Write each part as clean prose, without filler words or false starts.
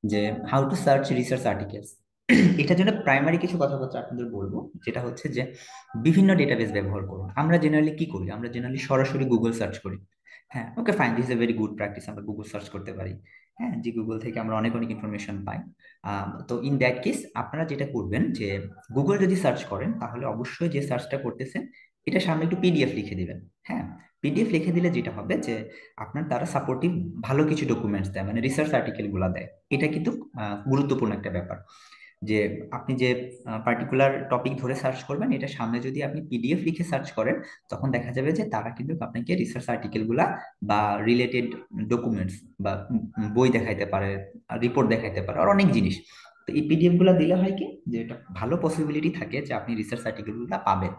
যে how to search research articles. এটার জন্য প্রাইমারি কিছু কথাবার্তা আপনাদের বলবো, যেটা হচ্ছে যে বিভিন্ন ডেটাবেস ব্যবহার করুন। আমরা জেনারেলি কি করি? আমরা জেনারেলি সরাসরি গুগল সার্চ করি। হ্যাঁ, okay fine, this is a very good practice, আমরা গুগল সার্চ করতে পারি। হ্যাঁ, যে গুগল থেকে আমরা অনেক অনেক ইনফরমেশন পাই। তো ইন দ্যাট কেস আপনারা যেটা করবেন যে গুগল যদি সার্চ করেন, তাহলে অবশ্যই যে সার্চটা করতেছেন এটা সামনে একটু পিডিএফ লিখে দিবেন। হ্যাঁ, পিডিএফ লিখে দিলে যেটা হবে যে আপনার তারা সাপোর্টিভ ভালো কিছু ডকুমেন্টস দেয়, মানে রিসার্চ আর্টিকেল গুলা দেয়। এটা কিন্তু গুরুত্বপূর্ণ একটা ব্যাপার, যে আপনি যে পার্টিকুলার টপিক ধরে সার্চ করবেন, এটা সামনে যদি আপনি পিডিএফ লিখে সার্চ করেন, তখন দেখা যাবে যে তারা কিন্তু আপনাকে রিসার্চ আর্টিকেল গুলা বা রিলেটেড ডকুমেন্টস বা বই দেখাইতে পারে, রিপোর্ট দেখাইতে পারে, আর অনেক জিনিস। তো এই পিডিএফ গুলা দিলে হয় কি, যে এটা ভালো পসিবিলিটি থাকে যে আপনি রিসার্চ আর্টিকেল গুলা পাবেন।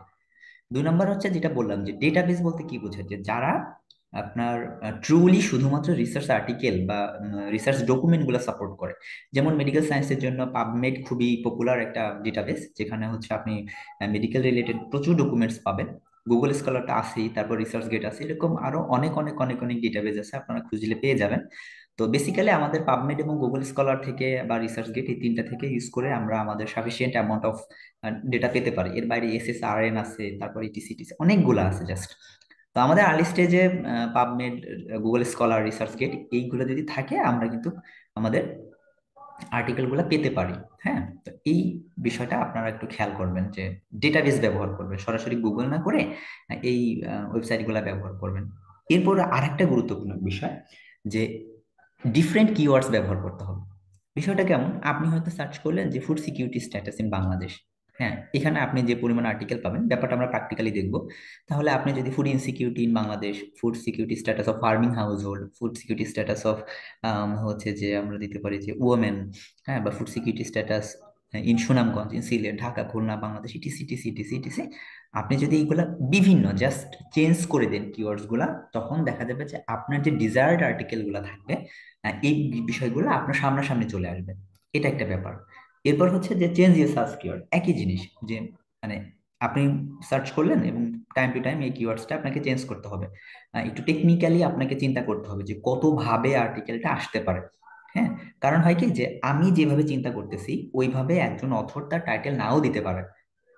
2 নম্বর হচ্ছে যেটা বললাম, যে ডেটাবেস বলতে কি বোঝায়, যে যারা আপনার ট্রুলি শুধুমাত্র রিসার্চ আর্টিকেল বা রিসার্চ ডকুমেন্ট গুলো সাপোর্ট করে। যেমন মেডিকেল সায়েন্সের জন্য পাবমেড খুবই পপুলার একটা ডেটাবেস, যেখানে হচ্ছে আপনি মেডিকেল রিলেটেড প্রচুর ডকুমেন্টস পাবেন। গুগল স্কলারটা আছেই, তারপর রিসার্চ গেট আছে, এরকম আরো অনেক অনেক অনেক অনেক ডেটাবেস আছে, আপনারা খুঁজলে পেয়ে যাবেন। তো বেসিক্যালি আমাদের পাবমেড এবং গুগল স্কলার থেকে বা রিসার্চ গেট, এই তিনটা থেকে ইউজ করে আমরা আমাদের সাফিসিয়েন্ট অ্যামাউন্ট অফ ডেটা পেতে পারি। এর বাইরে এসএসআরএন আছে, তারপর ইটিসিটিসি অনেকগুলো আছে জাস্ট। তো আমাদের আর্লি স্টেজে PubMed, Google scholar, research gate এইগুলো যদি থাকে, আমরা কিন্তু আমাদের আর্টিকেল গুলো পেতে পারি। হ্যাঁ, তো এই বিষয়টা আপনারা একটু খেয়াল করবেন, যে ডেটাবেস ব্যবহার করবেন, সরাসরি গুগল না করে এই ওয়েবসাইট গুলা ব্যবহার করবেন। এরপর আরেকটা গুরুত্বপূর্ণ বিষয়, যে ডিফারেন্ট কিওয়ার্ডস ব্যবহার করতে হবে। বিষয়টা কেমন? আপনি হয়তো সার্চ করলেন যে food security status in Bangladesh. হ্যাঁ, এখানে আপনি যে পরিমাণ আর্টিকেল পাবেন, ব্যাপারটা আমরা প্র্যাকটিক্যালি দেখবো। তাহলে আপনি যদি food insecurity in Bangladesh, food security status of farming house hold, food security status of হচ্ছে যে আমরা দিতে পারি যে ওমেন, হ্যাঁ, বা food security status in Sunamganj, in Sylhet, Dhaka, Khulna, Bangladesh, etc TC TC TC, আপনি যদি এইগুলা বিভিন্ন জাস্ট চেঞ্জ করে দেন কিওয়ার্ডস গুলা, তখন দেখা যাবে যে আপনার যে ডিজায়ার্ড আর্টিকেল গুলা থাকবে, এই বিষয়গুলো আপনার সামনাসামনি চলে আসবে। এটা একটা ব্যাপার। এরপর হচ্ছে যে চেঞ্জ ইউর সার্চ কিওয়ার্ড, একই জিনিস, যে মানে আপনি সার্চ করলেন এবং টাইম টু টাইম এই কিওয়ার্ডসটা আপনাকে চেঞ্জ করতে হবে। একটু টেকনিক্যালি আপনাকে চিন্তা করতে হবে যে কত ভাবে আর্টিকেলটা আসতে পারে। হ্যাঁ, কারণ হয় কি, যে আমি যেভাবে চিন্তা করতেছি ওইভাবে একজন অথর তার টাইটেল নাও দিতে পারে।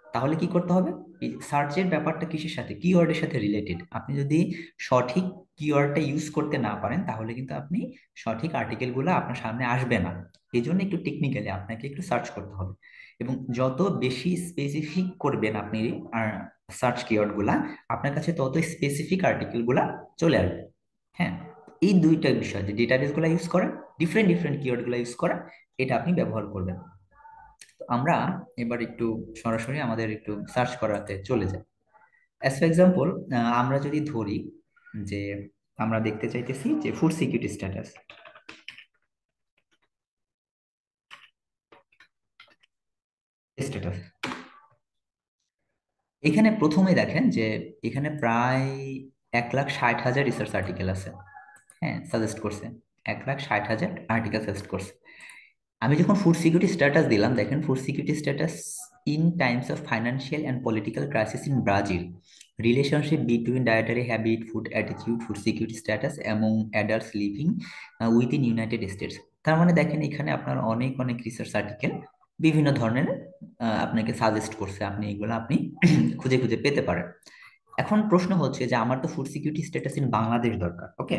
তাহলে কি করতে হবে? এই সার্চের ব্যাপারটা কিসের সাথে, কিওয়ার্ডের সাথে রিলেটেড। আপনি যদি সঠিক কিওয়ার্ডটা ইউজ করতে না পারেন, তাহলে কিন্তু আপনি সঠিক আর্টিকেলগুলো আপনার সামনে আসবে না। এই জন্য একটু টেকনিক্যালি আপনাকে একটু সার্চ করতে হবে, এবং যত বেশি স্পেসিফিক করবেন আপনি আর সার্চ কিওয়ার্ড গুলা, আপনার কাছে তত স্পেসিফিক আর্টিকেল গুলা চলে আসবে। হ্যাঁ, এই দুইটা বিষয়, যে ডেটাবেস গুলা ইউজ করা, ডিফারেন্ট ডিফারেন্ট কিওয়ার্ড গুলা ইউজ করা, এটা আপনি ব্যবহার করবেন। তো আমরা এবার একটু সরাসরি আমাদের একটু সার্চ করাতে চলে যাই। অ্যাজ ফর এক্সাম্পল, আমরা যদি ধরি যে আমরা দেখতে চাইতেছি যে ফুড সিকিউরিটি স্ট্যাটাস স্ট্যাটাস, এখানে প্রথমে দেখেন যে এখানে প্রায় 1,60,000 রিসার্চ আর্টিকেল আছে। হ্যাঁ, সাজেস্ট করছে 1,60,000 আর্টিকেল সাজেস্ট করছে। আমি যখন ফুড সিকিউরিটি স্ট্যাটাস দিলাম, দেখেন food security status in Times of financial and political crisis in Brazil, relationship between dietary habit, food attitude, food security status among adults living with in United states. তার মানে দেখেন এখানে আপনার অনেক অনেক research article বিভিন্ন ধরনের আপনাকে সাজেস্ট করছে, আপনি এগুলো আপনি খুঁজে খুঁজে পেতে পারেন। এখন প্রশ্ন হচ্ছে যে আমার তো food security status in Bangladesh দরকার, ওকে।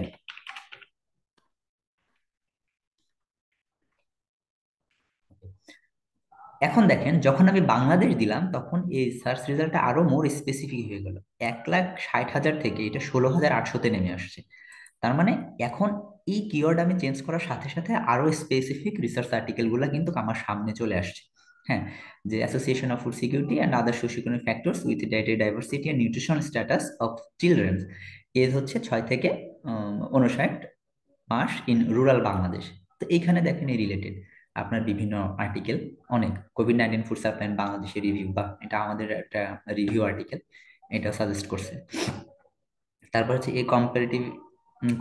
এখন দেখেন যখন আমি বাংলাদেশ দিলাম, তখন এই সার্চ রেজাল্টটা আরো মোর স্পেসিফিক হয়ে গেল। 1,60,000 থেকে এটা 16,800-তে নেমে আসছে। তার মানে এখন এই কিওয়ার্ড আমি চেঞ্জ করার সাথে সাথে আরো স্পেসিফিক রিসার্চ আর্টিকেল গুলা কিন্তু আমার সামনে চলে আসছে। হ্যাঁ, যে association of food security and other socioeconomic factors with dietary diversity and nutrition status of children, age হচ্ছে 6 থেকে 59 মাস ইন রুরাল বাংলাদেশ। তো এইখানে দেখেন এই রিলেটেড আপনার বিভিন্ন আর্টিকেল, অনেক কোভিড-19 ফুড সাপ্লাই বাংলাদেশের রিভিউ, বা এটা আমাদের একটা রিভিউ আর্টিকেল, এটা সাজেস্ট করছে। তারপর হচ্ছে এই comparative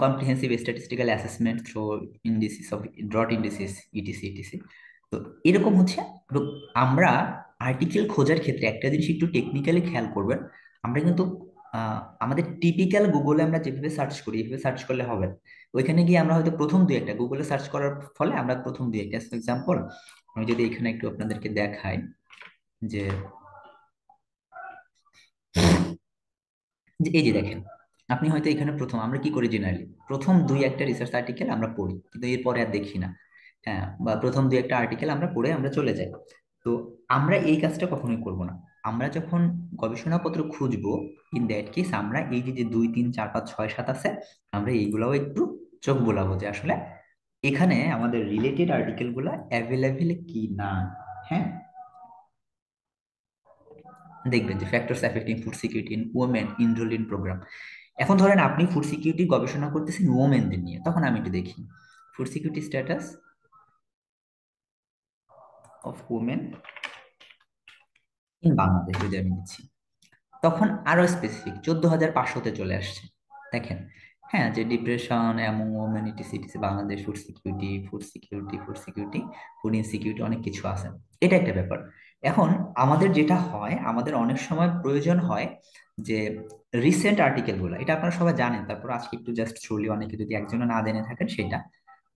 comprehensive statistical assessment through indices of drought indices, etc etc. তো এরকম হচ্ছে। এবং আমরা আর্টিকেল খোঁজার ক্ষেত্রে একটা জিনিস একটু টেকনিক্যালি খেয়াল করবেন, আমরা কিন্তু আমাদের টিপিক্যাল গুগলে আমরা যেভাবে সার্চ করি এইভাবে সার্চ করলে হবে না। ওইখানে গিয়ে আমরা হয়তো প্রথম দুই একটা গুগলে সার্চ করার ফলে আমরা প্রথম দুই একটা এক্সাম্পল আমি যদি এখানে একটু আপনাদেরকে দেখাই যে এই যে দেখেন, আপনি হয়তো এখানে প্রথম আমরা কি করি জেনারেলি প্রথম দুই একটা রিসার্চ আর্টিকেল আমরা পড়ি কিন্তু এরপরে আর দেখি না। হ্যাঁ, বা প্রথম দুই একটা আর্টিকেল আমরা পড়ে আমরা চলে যাই। তো আমরা এই কাজটা কখনোই করব না। আমরা যখন গবেষণাপত্র খুঁজবো, ইন দ্যাট কেস আমরা এই যে যে দুই তিন চার পাঁচ ছয় সাত আছে, আমরা এইগুলাও একটু চোখ বোলাবো যে আসলে এখানে আমাদের রিলেটেড আর্টিকেল গুলা অ্যাভেলেবেল কি না। হ্যাঁ, দেখবেন যে factors affecting food security in women enroll in program. এখন ধরেন আপনি ফুড সিকিউরিটি গবেষণা করতেছেন ওমেনদের নিয়ে, তখন আমি একটু দেখি food security status of women in Bangladesh যদি আমি দিচ্ছি, তখন আরো স্পেসিফিক 14,500-তে চলে আসছে। দেখেন, হ্যাঁ, যে ডিপ্রেশন এমন ওমেনিটি সিটিসি Bangladesh food security food security food security food insecurity অনেক কিছু আছে। এটা একটা ব্যাপার। এখন আমাদের যেটা হয়, আমাদের অনেক সময় প্রয়োজন হয় যে রিসেন্ট আর্টিকেল গুলো, এটা আপনারা সবাই জানেন, তারপর আজকে একটু জাস্ট শুনলি, অনেকে যদি একজনও না জেনে থাকেন সেটা।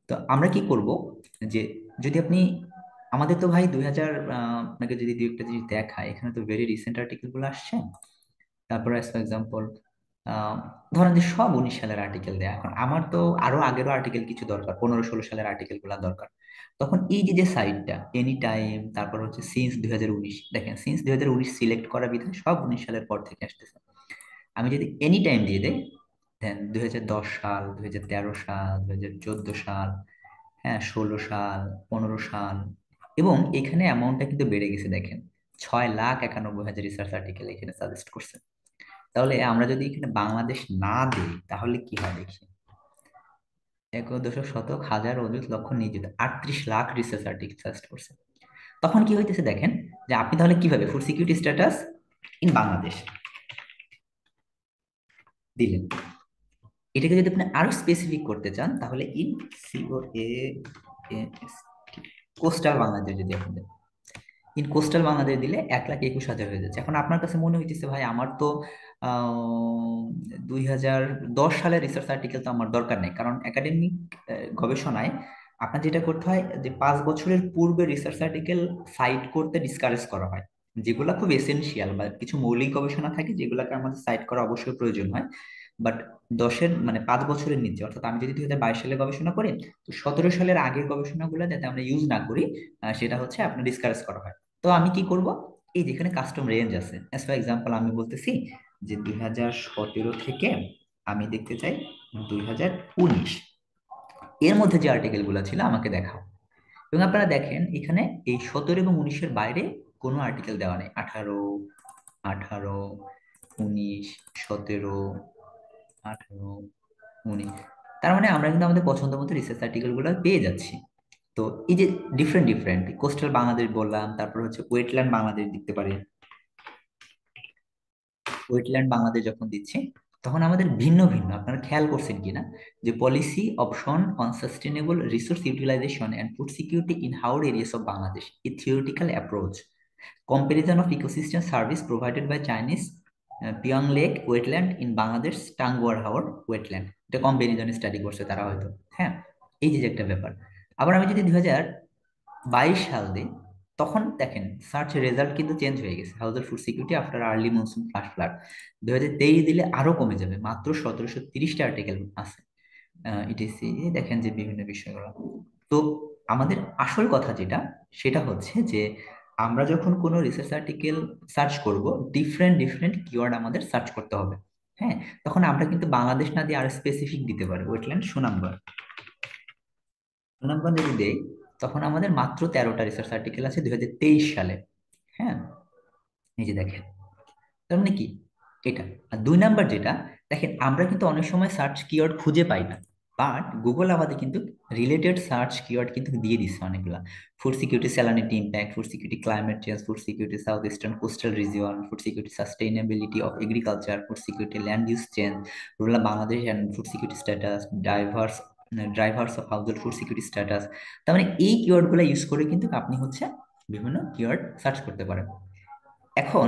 তো আমরা কি করব যে যদি আপনি আমাদের তো ভাই 2000, আপনাকে যদি দুই একটা জিনিস দেখায়, এখানে তো ভেরি রিসেন্ট আর্টিকেল গুলো আসছে। তারপরে ফর এক্সাম্পল ধরেন যে সব 19 সালের আর্টিকেল দেয়া, এখন আমার তো আরো আগেরও আর্টিকেল কিছু দরকার, 15-16 সালের আর্টিকেল গুলা দরকার। তখন এই যে যে সাইটটা এনি টাইম, তারপর হচ্ছে সিন্স 2019, দেখেন সিন্স 2019 সিলেক্ট করা বিধায় সব 19 সালের পর থেকে আসতেছে। আমি যদি এনি টাইম দিয়ে দেই, দেন 2010 সাল, 2013 সাল, 2014 সাল, হ্যাঁ 16 সাল, 15 সাল, এবং এখানে অ্যামাউন্টটা কিন্তু বেড়ে গেছে দেখেন, 6,91,000 রিসার্চ আর্টিকেল এখানে সাজেস্ট করছে। তাহলে আমরা যদি এখানে বাংলাদেশ না দিই তাহলে কি হয় দেখি, এক দশক শতক হাজার অযুত লক্ষ নিযুত 38 লাখ রিসার্চ আর্টিকেল সাজেস্ট করছে। তখন কি হইতেছে দেখেন, যে আপনি তাহলে কিভাবে food security status in Bangladesh দিলেন, এটাকে যদি আপনি আরো স্পেসিফিক করতে চান তাহলে ইন সিও এ কোস্টাল বাংলাদেশ যদি আপনি দেন, ইন কোস্টাল বাংলাদেশ দিলে 1,21,000 হয়ে যাচ্ছে। এখন আপনার কাছে মনে হইতেছে ভাই আমার তো 2010 সালের রিসার্চ আর্টিকেল তো আমার দরকার নেই, কারণ একাডেমিক গবেষণায় আপনার যেটা করতে হয় যে 5 বছরের পূর্বে রিসার্চ আর্টিকেল সাইট করতে ডিসকারেজ করা হয়, যেগুলো খুব এসেনশিয়াল বা কিছু মৌলিক গবেষণা থাকে যেগুলোকে আমাদের সাইট করা অবশ্যই প্রয়োজন হয়। বাট 10-এর মানে 5 বছরের নিচে, অর্থাৎ আমি যদি 2022 সালে গবেষণা করি, তো 17 সালের আগের গবেষণাগুলো যাতে আমরা ইউজ না করি, সেটা হচ্ছে আপনার ডিসকারেজ করা হয়। তো আমি কি করব, এই যেখানে কাস্টম রেঞ্জ আছে, অ্যাজ ফর এক্সাম্পল আমি বলতেছি যে 2017 থেকে আমি দেখতে চাই 2019, এর মধ্যে যে আর্টিকেল গুলো ছিল আমাকে দেখাও। এবং আপনারা দেখেন এখানে এই 17 এবং 19-এর বাইরে কোনো আর্টিকেল দেওয়া নেই, 18, 18, 19, 17, 18, 19। তার মানে আমরা কিন্তু আমাদের পছন্দ মতো রিসার্চ আর্টিকেল গুলো পেয়ে যাচ্ছি। তো এই যে ডিফারেন্ট ডিফারেন্ট কোস্টাল বাংলাদেশ বললাম, তারপর হচ্ছে ওয়েটল্যান্ড বাংলাদেশ দেখতে পারি। ওয়েটল্যান্ড বাংলাদেশ যখন দিচ্ছি, তখন আমাদের ভিন্ন ভিন্ন, আপনারা খেয়াল করছেন কিনা, যে policy option on sustainable resource utilisation and food security in হাউড areas of Bangladesh, a theoretical approach, comparison of ecosystem service provided by Chinese পিয়ং lake wetland in Bangladesh Tanguar Haor wetland, এটা কম্পারিজন স্টাডি করছে তারা হয়তো। হ্যাঁ, এই যে যে একটা ব্যাপার। আবার আমি যদি 2022 সাল দিই, তখন দেখেন সার্চ রেজাল্ট কিন্তু চেঞ্জ হয়ে গেছে, house food security after early monsoon flush flood. 2023 দিলে আরো কমে যাবে, মাত্র 1730টা আর্টিকেল আছে। ইটিসি দেখেন যে বিভিন্ন বিষয়গুলো। তো আমাদের আসল কথা যেটা, সেটা হচ্ছে যে আমরা যখন কোনো রিসার্চ আর্টিকেল সার্চ করব, ডিফারেন্ট ডিফারেন্ট কিওয়ার্ড আমাদের সার্চ করতে হবে। হ্যাঁ, তখন আমরা কিন্তু বাংলাদেশ না দিয়ে আরো স্পেসিফিক দিতে পারি, ওয়েটল্যান্ড সুনামগঞ্জ, সুনামগঞ্জ যদি দেই, তখন আমাদের মাত্র 13টা রিসার্চ আর্টিকেল আছে 2023 সালে। হ্যাঁ, এই যে দেখেন, তার মানে কি এটা। আর দুই নাম্বার যেটা, দেখেন আমরা কিন্তু অনেক সময় সার্চ কিওয়ার্ড খুঁজে পাই না, বাট গুগল আমাদের কিন্তু রিলেটেড সার্চ কিওয়ার্ড কিন্তু দিয়ে দিচ্ছে অনেকগুলা। Food security salinity impact, food security climate change, food security south eastern coastal region, food security sustainability of agriculture, food security land use change, rural Bangladesh and food security status, drivers of household food security status. তার মানে এই keyword গুলো use করে কিন্তু আপনি হচ্ছে বিভিন্ন keyword search করতে পারেন। এখন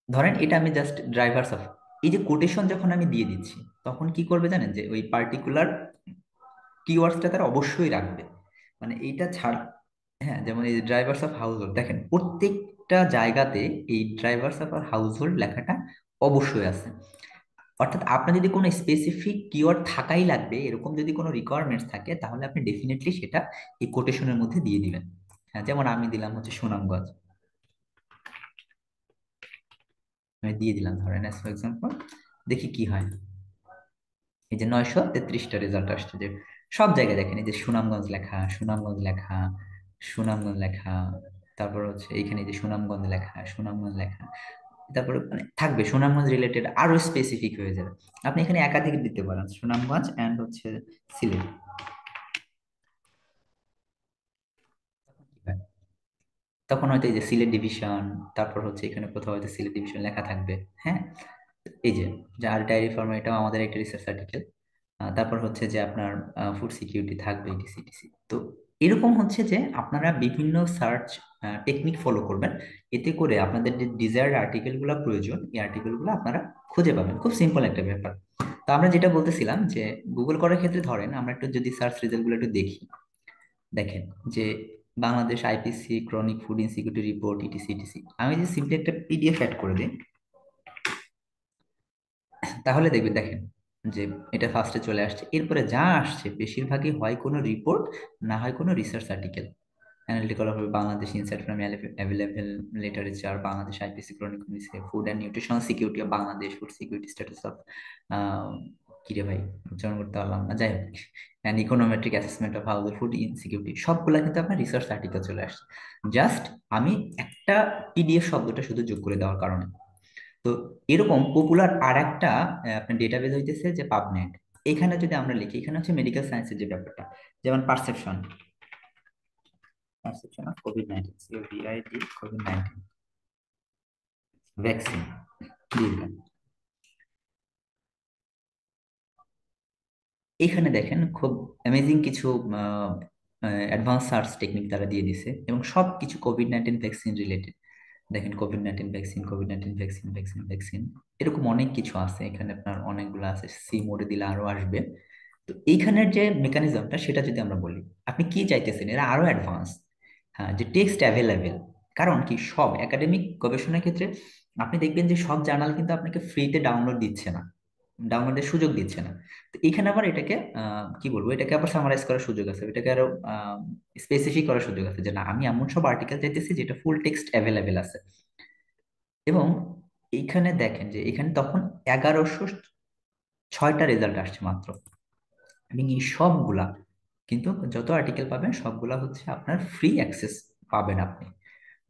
ধরেন এটা আমি জাস্ট ড্রাইভার্স অফ, এই যে কোটেশন যখন আমি দিয়ে দিচ্ছি, তখন কি করবে জানেন, যে ওই পার্টিকুলার কিওয়ার্ডসটা তারা অবশ্যই রাখবে। মানে এইটা ছাড়া, হ্যাঁ, যেমন এই ড্রাইভার্স অফ হাউস হোল্ড, দেখেন প্রত্যেকটা জায়গাতে এই ড্রাইভার্স অফ হাউস হোল্ড লেখাটা অবশ্যই আছে। অর্থাৎ আপনার যদি কোনো স্পেসিফিক কিওয়ার্ড থাকাই লাগবে এরকম যদি কোনো রিকোয়ারমেন্টস থাকে, তাহলে আপনি ডেফিনেটলি সেটা এই কোটেশনের মধ্যে দিয়ে দিবেন। হ্যাঁ, যেমন আমি দিলাম হচ্ছে সুনামগঞ্জ, আমি দিয়ে দিলাম ধরেন অ্যাজ ফর এক্সাম্পল, দেখি কি হয়। এই যে 933টা রেজাল্ট আসছে, যে সব জায়গায় দেখেন এই যে সুনামগঞ্জ লেখা, সুনামগঞ্জ লেখা, সুনামগঞ্জ লেখা, তারপর হচ্ছে এখানে এই যে সুনামগঞ্জ লেখা, সুনামগঞ্জ লেখা, তারপরে মানে থাকবে সুনামগঞ্জ রিলেটেড আরো স্পেসিফিক হয়ে যাবে। আপনি এখানে একাধিক দিতে পারেন, সুনামগঞ্জ অ্যান্ড হচ্ছে সিলেট। তখন হয়তো এই যে সিলেট ডিভিশন, তারপর হচ্ছে এখানে কোথাও হয়তো সিলেট ডিভিশন লেখা থাকবে। হ্যাঁ, এই যে যার ডায়েরি ফার্ম, এটাও আমাদের একটা রিসার্চ আর্টিকেল। তারপর হচ্ছে যে আপনার ফুড সিকিউরিটি থাকবে, ইটিসি ইটিসি। তো এরকম হচ্ছে যে আপনারা বিভিন্ন সার্চ টেকনিক ফলো করবেন, এতে করে আপনাদের যে ডিজায়ার্ড আর্টিকেলগুলো প্রয়োজন, এই আর্টিকেলগুলো আপনারা খুঁজে পাবেন। খুব সিম্পল একটা ব্যাপার। তো আমরা যেটা বলতেছিলাম যে গুগল করার ক্ষেত্রে ধরেন আমরা একটু যদি সার্চ রেজাল্টগুলো একটু দেখি, দেখেন যে Bangladesh IPC chronic food insecurity report etc etc, আমি যে সিম্পলি একটা পিডিএফ অ্যাড করে দিই, তাহলে দেখবেন, দেখেন যে এটা ফার্স্টে চলে আসছে, এরপরে যা আসছে বেশিরভাগই হয় কোনো রিপোর্ট, না হয় কোনো রিসার্চ আর্টিকেল। অ্যানালিটিক্যাল হবে Bangladesh insight from available literature, Bangladesh IPC chronic food and nutritional security of Bangladesh, food security status of, কিরে ভাই উচ্চারণ করতে পারলাম না, যাই হোক, and econometric assessment of house food insecurity, সবগুলা কিন্তু আপনার রিসার্চ আর্টিকেল চলে আসছে। জাস্ট আমি একটা পিডিএফ শব্দটা শুধু যোগ করে দেওয়ার কারণে। তো এরকম পপুলার আর একটা আপনার ডেটাবেস হইতেছে যে পাবমেড। এখানে যদি আমরা লিখি, এখানে হচ্ছে মেডিকেল সায়েন্সের যে ব্যাপারটা, যেমন perception, perception of COVID, C O V I D COVID vaccine দিয়ে দিলাম। এখানে দেখেন খুব অ্যামেজিং কিছু অ্যাডভান্স সার্চ টেকনিক তারা দিয়ে দিছে, এবং সব কিছু কোভিড-19 ভ্যাকসিন রিলেটেড। দেখেন COVID-19 vaccine, COVID-19 vaccine, vaccine, vaccine, এরকম অনেক কিছু আছে এখানে, আপনার অনেকগুলো আছে, সি মোডে দিলে আরো আসবে। তো এইখানের যে মেকানিজমটা সেটা যদি আমরা বলি, আপনি কি চাইতেছেন, এরা আরো অ্যাডভান্স। হ্যাঁ, যে টেক্সট অ্যাভেলেবেল, কারণ কি সব একাডেমিক গবেষণার ক্ষেত্রে আপনি দেখবেন যে সব জার্নাল কিন্তু আপনাকে ফ্রিতে ডাউনলোড দিচ্ছে না, ডাউনলোডের সুযোগ দিচ্ছে না। তো এখানে আবার এটাকে কি বলবো, এটাকে আবার সামারাইজ করার সুযোগ আছে, এটাকে আরো স্পেসিফিক করার সুযোগ আছে, যে না আমি এমন সব আর্টিকেল চাইতেছি যেটা ফুল টেক্সট অ্যাভেলেবেল আছে। এবং এইখানে দেখেন যে এখানে তখন 1106টা রেজাল্ট আসছে মাত্র, এবং এই সবগুলা কিন্তু যত আর্টিকেল পাবেন সবগুলা হচ্ছে আপনার ফ্রি অ্যাক্সেস পাবেন আপনি।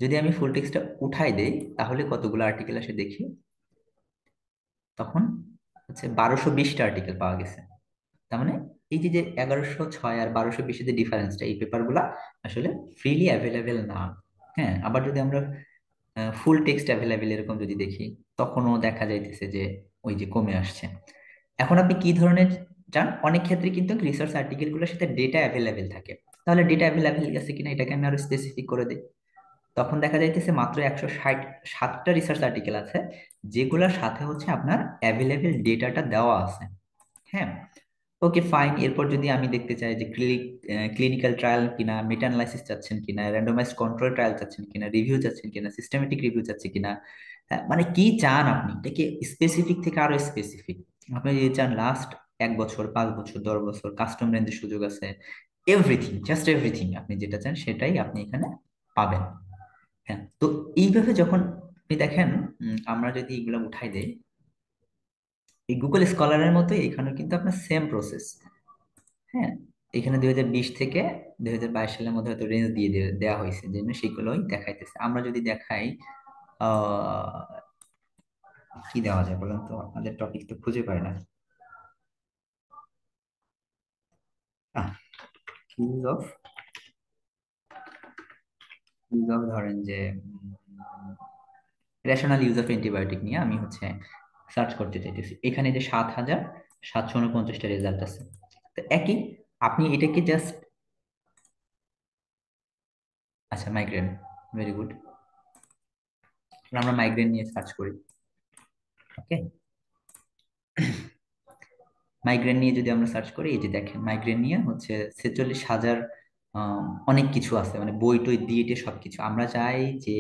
যদি আমি ফুল টেক্সটটা উঠাই দেই, তাহলে কতগুলো আর্টিকেল আসে দেখি, তখন হচ্ছে 1220টা আর্টিকেল পাওয়া গেছে। তার মানে এই যে যে 1106 আর 1220 যে ডিফারেন্সটা, এই পেপারগুলা আসলে ফ্রিলি অ্যাভেলেবেল না। হ্যাঁ, আবার যদি আমরা ফুল টেক্সট অ্যাভেলেবেল এরকম যদি দেখি, তখনও দেখা যাইতেছে যে ওই যে কমে আসছে। এখন আপনি কি ধরনের চান, অনেক ক্ষেত্রে কিন্তু রিসার্চ আর্টিকেল গুলোর সাথে ডেটা অ্যাভেলেবেল থাকে, তাহলে ডেটা অ্যাভেলেবেল আছে কিনা এটাকে আমি আরো স্পেসিফিক করে দিই। তখন দেখা যাইতেছে মাত্র 167টা রিসার্চ আর্টিকেল আছে, যেগুলোর সাথে হচ্ছে আপনার অ্যাভেলেবেল ডেটাটা দেওয়া আছে। হ্যাঁ, ওকে ফাইন। এরপর যদি আমি দেখতে চাই যে ক্লিনিক্যাল ট্রায়াল কিনা, মেটা অ্যানালাইসিস চাচ্ছেন কিনা, র্যান্ডমাইজড কন্ট্রোল ট্রায়াল চাচ্ছেন কিনা, রিভিউ চাচ্ছেন কিনা, সিস্টেমেটিক রিভিউ চাচ্ছেন কিনা, মানে কি চান আপনি, এটাকে স্পেসিফিক থেকে আরো স্পেসিফিক। আপনি যদি চান লাস্ট 1 বছর, 5 বছর, 10 বছর, কাস্টম রেঞ্জের সুযোগ আছে, এভরিথিং, জাস্ট এভরিথিং, আপনি যেটা চান সেটাই আপনি এখানে পাবেন। হ্যাঁ, তো এইভাবে যখন আপনি দেখেন, আমরা যদি এগুলো উঠাই দেই, এই গুগল স্কলারের মতো এখানে কিন্তু আপনার সেম প্রসেস। হ্যাঁ, এখানে 2020 থেকে 2022 সালের মধ্যে হয়তো রেঞ্জ দিয়ে দেওয়া হয়েছে, যে জন্য সেগুলোই দেখাইতেছে। আমরা যদি দেখাই আহ কি দেওয়া যায় বলেন তো, আপনাদের টপিক তো খুঁজে পাই না। ইউজ অফ, ধরেন যে রেশনাল ইউজ অফ অ্যান্টিবায়োটিক নিয়ে আমি হচ্ছে সার্চ করতে চাইতেছি, এখানে যে 7749টা রেজাল্ট আছে। তো একই, আপনি এটাকে জাস্ট, আচ্ছা মাইগ্রেন, ভেরি গুড, আমরা মাইগ্রেন নিয়ে সার্চ করি। ওকে, মাইগ্রেন নিয়ে যদি আমরা সার্চ করি, এই যে দেখেন মাইগ্রেন নিয়ে হচ্ছে 46,000 অনেক কিছু আছে, মানে বই টই দিয়ে টিয়ে সবকিছু। আমরা চাই যে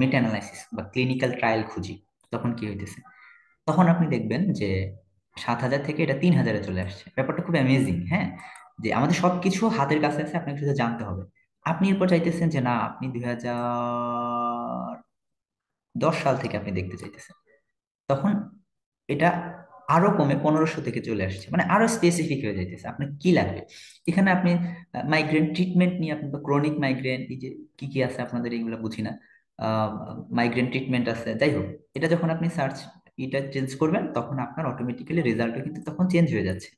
মেটা অ্যানালাইসিস বা ক্লিনিক্যাল ট্রায়াল খুঁজি, তখন কি হইতেছে, তখন আপনি দেখবেন যে 7,000 থেকে এটা 3,000-এ চলে আসছে। ব্যাপারটা খুব অ্যামেজিং, হ্যাঁ, যে আমাদের সবকিছু হাতের কাছে আছে, আপনাকে শুধু জানতে হবে। আপনি এরপর চাইতেছেন যে না, আপনি 2010 সাল থেকে আপনি দেখতে চাইতেছেন, তখন এটা আরো কমে 1500 থেকে চলে আসছে, মানে আরো স্পেসিফিক হয়ে যাইতেছে আপনার কি লাগবে। এখানে আপনি মাইগ্রেন ট্রিটমেন্ট নিয়ে, আপনি ক্রনিক মাইগ্রেন, এই যে কি কি আছে আপনাদের এগুলো বুঝি না, মাইগ্রেন ট্রিটমেন্ট আছে, যাই হোক, এটা যখন আপনি সার্চ এটা চেঞ্জ করবেন, তখন আপনার অটোমেটিক্যালি রেজাল্টও কিন্তু তখন চেঞ্জ হয়ে যাচ্ছে।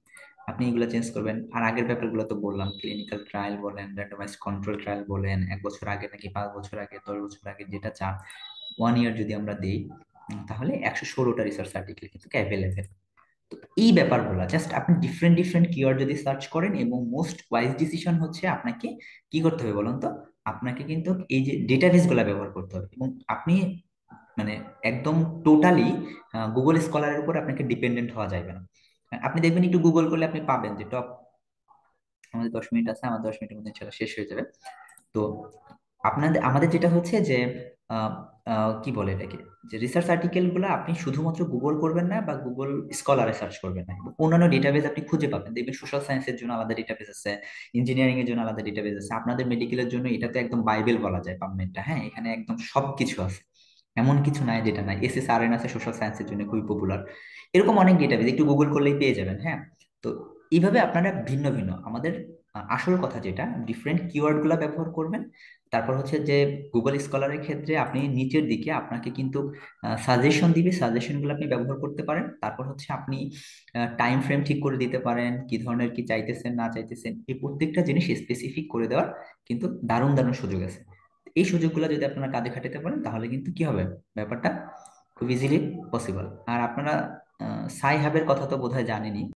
আপনি এগুলো চেঞ্জ করবেন। আর আগের ব্যাপারগুলো তো বললাম, ক্লিনিক্যাল ট্রায়াল বলেন, র্যান্ডমাইজড কন্ট্রোল ট্রায়াল বলেন, 1 বছর আগে নাকি 5 বছর আগে, 10 বছর আগে, যেটা চান, 1 ইয়ার যদি আমরা দিই, তাহলে 116টা রিসার্চ আর্টিকেল কিন্তু অ্যাভেলেবেল। তো এই ব্যাপারগুলো জাস্ট আপনি ডিফারেন্ট ডিফারেন্ট কিওয়ার্ড যদি সার্চ করেন, এবং মোস্ট ওয়াইজ ডিসিশন হচ্ছে আপনাকে কি করতে হবে বলুন তো, আপনাকে কিন্তু এই যে ডেটাবেস গুলা ব্যবহার করতে হবে, এবং আপনি মানে একদম টোটালি গুগল স্কলারের উপর আপনাকে ডিপেন্ডেন্ট হওয়া যাবে না। আপনি দেখবেন একটু গুগল করলে আপনি পাবেন যে টপ, আমাদের 10 মিনিট আছে, আমার 10 মিনিটের মধ্যে ইনশাল্লাহ শেষ হয়ে যাবে। তো আপনাদের আমাদের যেটা হচ্ছে যে আহ, কি বলে এটাকে, যে রিসার্চ আর্টিকেল গুলো আপনি শুধুমাত্র গুগল করবেন না বা গুগল স্কলারে সার্চ করবেন না, অন্যান্য ডেটাবেস আপনি খুঁজে পাবেন। দেখবেন সোশ্যাল সায়েন্সের জন্য আলাদা ডেটাবেস আছে, ইঞ্জিনিয়ারিং এর জন্য আলাদা ডেটাবেস আছে, আপনাদের মেডিকেলের জন্য এটা তো একদম বাইবেল বলা যায় পাবমেডটা, হ্যাঁ, এখানে একদম সবকিছু আছে, এমন কিছু নাই যেটা নাই। এসএসআরএন আছে সোশ্যাল সায়েন্সের জন্য, খুবই পপুলার। এরকম অনেক ডেটাবেস একটু গুগল করলেই পেয়ে যাবেন, হ্যাঁ। তো এইভাবে আপনারা ভিন্ন ভিন্ন আমাদের আসল কথা যেটা, ডিফারেন্ট কিওয়ার্ড গুলা ব্যবহার করবেন। তারপর হচ্ছে যে গুগল স্কলারের ক্ষেত্রে আপনি নিচের দিকে আপনাকে কিন্তু সাজেশন দিবে, সাজেশন গুলো আপনি ব্যবহার করতে পারেন। তারপর হচ্ছে আপনি টাইম ফ্রেম ঠিক করে দিতে পারেন, কি ধরনের কি চাইতেছেন না চাইতেছেন, এই প্রত্যেকটা জিনিস স্পেসিফিক করে দেওয়ার কিন্তু দারুণ দারুণ সুযোগ আছে। এই সুযোগগুলো যদি আপনারা কাজে খাটাতে পারেন, তাহলে কিন্তু কি হবে, ব্যাপারটা খুব ইজিলি পসিবল। আর আপনারা সাই হাবের কথা তো বোধহয় জানেনই।